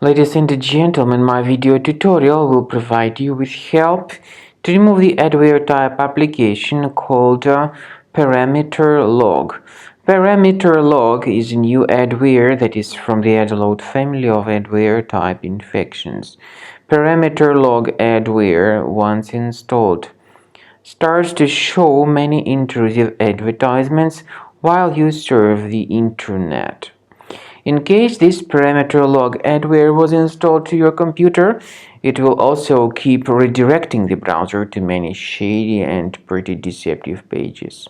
Ladies and gentlemen, my video tutorial will provide you with help to remove the adware type application called ParameterLog. ParameterLog is a new adware that is from the adload family of adware type infections. ParameterLog adware, once installed, starts to show many intrusive advertisements while you surf the internet. In case this ParameterLog adware was installed to your computer, it will also keep redirecting the browser to many shady and pretty deceptive pages.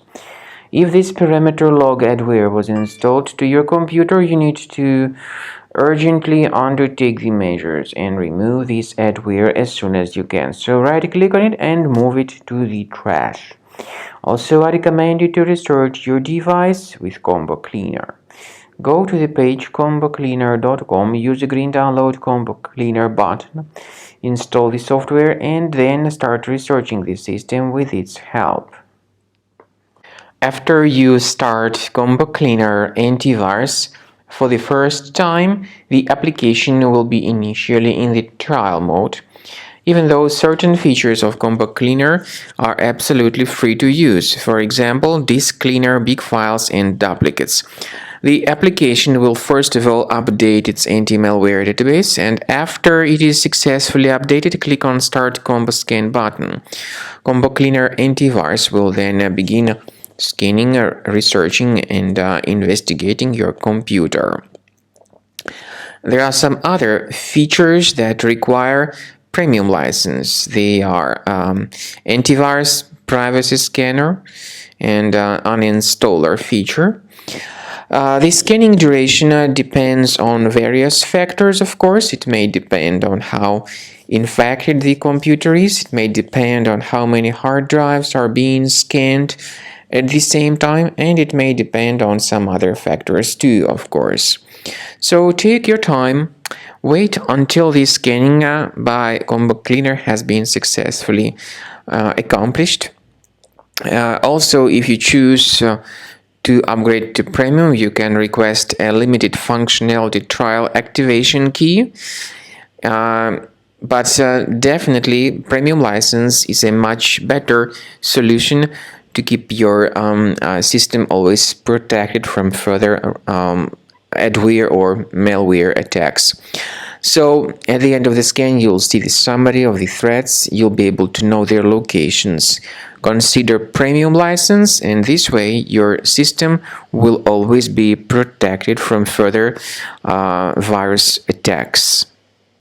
If this ParameterLog adware was installed to your computer, you need to urgently undertake the measures and remove this adware as soon as you can. So right-click on it and move it to the trash. Also, I recommend you to restart your device with Combo Cleaner. Go to the page combocleaner.com, use the green download Combo Cleaner button, install the software, and then start researching the system with its help. After you start Combo Cleaner antivirus for the first time, the application will be initially in the trial mode, even though certain features of Combo Cleaner are absolutely free to use. For example, disk cleaner, big files, and duplicates. The application will first of all update its anti-malware database, and after it is successfully updated, click on Start Combo Scan button. Combo Cleaner antivirus will then begin scanning, researching, and investigating your computer. There are some other features that require premium license. They are antivirus, privacy scanner, and uninstaller feature. The scanning duration depends on various factors, of course. It may depend on how infected the computer is. It may depend on how many hard drives are being scanned at the same time, and it may depend on some other factors too, of course. So take your time, wait until the scanning by Combo Cleaner has been successfully accomplished. Also, if you choose to upgrade to Premium, you can request a limited functionality trial activation key. But definitely, Premium license is a much better solution to keep your system always protected from further adware or malware attacks. So at the end of the scan, you'll see the summary of the threats. You'll be able to know their locations. Consider Premium license, and this way your system will always be protected from further virus attacks.